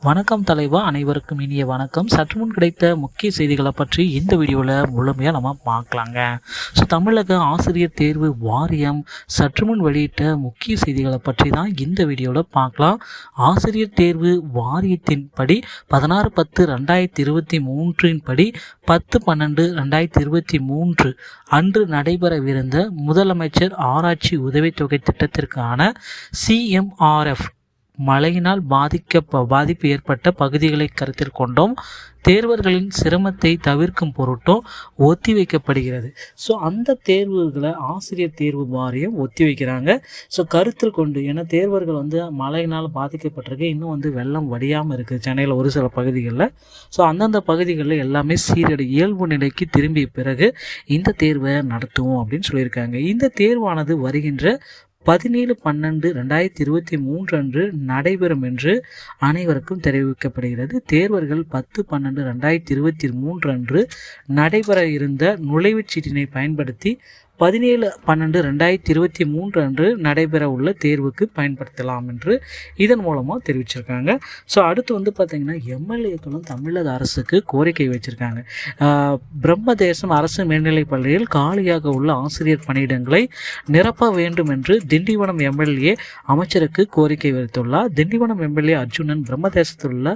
வணக்கம் தலைவா, அனைவருக்கும் இனிய வணக்கம். சற்று முன் கிடைத்த முக்கிய செய்திகளை பற்றி இந்த வீடியோவில் முழுமையாக நம்ம பார்க்கலாங்க. தமிழக ஆசிரியர் தேர்வு வாரியம் சற்று முன் வெளியிட்ட முக்கிய செய்திகளை பற்றி தான் இந்த வீடியோவில் பார்க்கலாம். ஆசிரியர் தேர்வு வாரியத்தின் படி 16/10/2023 படி 10/12/2023 அன்று நடைபெறவிருந்த முதலமைச்சர் ஆராய்ச்சி உதவித்தொகை திட்டத்திற்கான CMRF மழையினால் பாதிப்பு ஏற்பட்ட பகுதிகளை கருத்தில் கொண்டும் தேர்வர்களின் சிரமத்தை தவிர்க்கும் பொருட்டும் ஒத்திவைக்கப்படுகிறது. அந்த தேர்வுகளை ஆசிரியர் தேர்வு வாரியம் ஒத்தி வைக்கிறாங்க. கருத்தில் கொண்டு, ஏன்னா தேர்வர்கள் மழையினால் பாதிக்கப்பட்டிருக்கு, இன்னும் வெள்ளம் வடியாமல் இருக்குது சென்னையில் ஒரு சில பகுதிகளில். அந்தந்த பகுதிகளில் எல்லாமே இயல்பு நிலைக்கு திரும்பிய பிறகு இந்த தேர்வை நடத்துவோம் அப்படின்னு சொல்லியிருக்காங்க. இந்த தேர்வானது வருகின்ற 17/12/2023 அன்று நடைபெறும் என்று அனைவருக்கும் தெரிவிக்கப்படுகிறது. தேர்வர்கள் 10/12/2023 அன்று நடைபெற இருந்த நுழைவுச் சீட்டினை பயன்படுத்தி 17/12/2023 அன்று நடைபெற உள்ள தேர்வுக்கு பயன்படுத்தலாம் என்று இதன் மூலமாக தெரிவிச்சிருக்காங்க. அடுத்து பார்த்திங்கன்னா எம்எல்ஏக்களும் தமிழக அரசுக்கு கோரிக்கை வச்சுருக்காங்க. பிரம்மதேசம் அரசு மேல்நிலைப் பள்ளியில் காலியாக உள்ள ஆசிரியர் பணியிடங்களை நிரப்ப வேண்டும் என்று திண்டிவனம் எம்எல்ஏ அமைச்சருக்கு கோரிக்கை வைத்துள்ளார். திண்டிவனம் எம்எல்ஏ அர்ஜுனன் பிரம்மதேசத்தில் உள்ள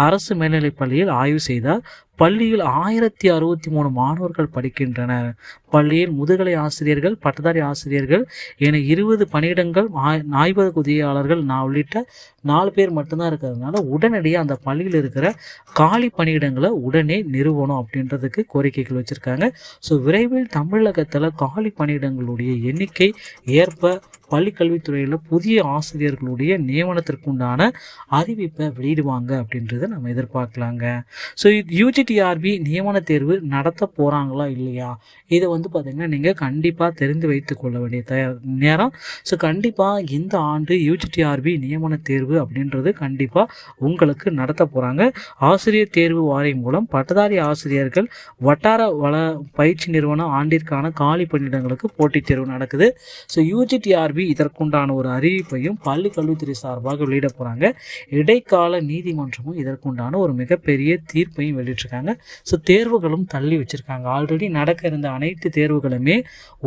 அரசு மேல்நிலைப் பள்ளியில் ஆய்வு செய்தார். பள்ளியில் 1063 மாணவர்கள் படிக்கின்றனர். பள்ளியில் முதுகலை ஆசிரியர்கள், பட்டதாரி ஆசிரியர்கள் என 20 பணியிடங்கள், ஆய்வக உதவியாளர்கள் உள்ளிட்ட 4 பேர் மட்டும்தான் இருக்கிறதுனால உடனடியாக அந்த பள்ளியில் இருக்கிற காலி பணியிடங்களை உடனே நிறுவனம் அப்படின்றதுக்கு கோரிக்கைகள் வச்சுருக்காங்க. விரைவில் தமிழகத்தில் காலி பணியிடங்களுடைய எண்ணிக்கை ஏற்ப பள்ளிக்கல்வித்துறையில் புதிய ஆசிரியர்களுடைய நியமனத்திற்குண்டான அறிவிப்பை வெளியிடுவாங்க அப்படின்றத நம்ம எதிர்பார்க்கலாங்க. UGTRB நியமன தேர்வு நடத்த போகிறாங்களா இல்லையா, இதை பார்த்திங்கன்னா நீங்கள் கண்டிப்பாக தெரிந்து வைத்து கொள்ள வேண்டிய நேரம். கண்டிப்பாக இந்த ஆண்டு UGTRB நியமன தேர்வு அப்படின்றது கண்டிப்பாக உங்களுக்கு நடத்த போகிறாங்க. ஆசிரியர் தேர்வு வாரியம் மூலம் பட்டதாரி ஆசிரியர்கள் வட்டார வள பயிற்சி நிறுவன ஆண்டிற்கான காலி பணியிடங்களுக்கு போட்டித் தேர்வு நடக்குது. UGTRB இதற்குண்டான ஒரு அறிவிப்பையும் பள்ளி கல்வித்துறை சார்பாக வெளியிட போகிறாங்க. இடைக்கால நீதிமன்றமும் இதற்குண்டான ஒரு மிகப்பெரிய தீர்ப்பையும் வெளியிட்டிருக்காங்க. தேர்வுகளும் தள்ளி வச்சிருக்காங்க. ஆல்ரெடி நடக்க இருந்த அனைத்து தேர்வுகளுமே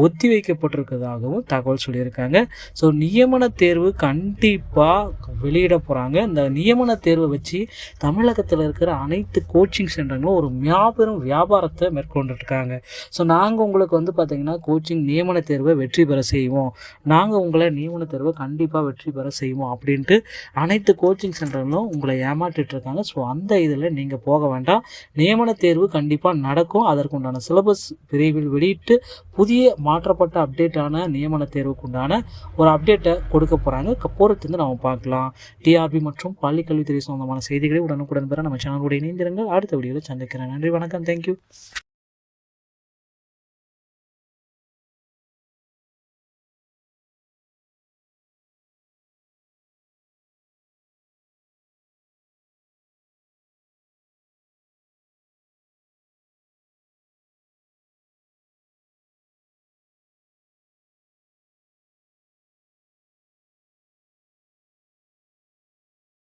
ஒத்தி வைக்கப்பட்டிருக்கிறதாகவும் தகவல் சொல்லியிருக்காங்க. நியமன தேர்வு கண்டிப்பாக வெளியிட போகிறாங்க. இந்த நியமன தேர்வை வச்சு தமிழகத்தில் இருக்கிற அனைத்து கோச்சிங் சென்டர்களும் ஒரு மாபெரும் வியாபாரத்தை மேற்கொண்டுருக்காங்க. நாங்கள் உங்களுக்கு பார்த்திங்கன்னா கோச்சிங் நியமன தேர்வை வெற்றி பெற செய்வோம், நாங்கள் உங்களை நியமன தேர்வை கண்டிப்பாக வெற்றி பெற செய்வோம் அப்படின்ட்டு அனைத்து கோச்சிங் சென்டர்களும் உங்களை ஏமாற்றிட்டு இருக்காங்க. அந்த இதில் நீங்கள் போக வேண்டாம். நியமன தேர்வு கண்டிப்பாக நடக்கும். அதற்குண்டான சிலபஸ் விரைவில் வெளியிட்டு புதிய மாற்றப்பட்ட அப்டேட்டான நியமன தேர்வுக்குண்டான ஒரு அப்டேட்டை கொடுக்க போகிறாங்க. பொறுத்து நம்ம பார்க்கலாம். டிஆர்பி மற்றும் பள்ளி கல்வித்துறை சம்பந்தமான செய்திகளை உடனுக்குடன் பெற நம்ம சேனலோட இணைந்திருங்கள். அடுத்த வீடியோவில் சந்திக்கிறேன். நன்றி, வணக்கம், தேங்க்யூ.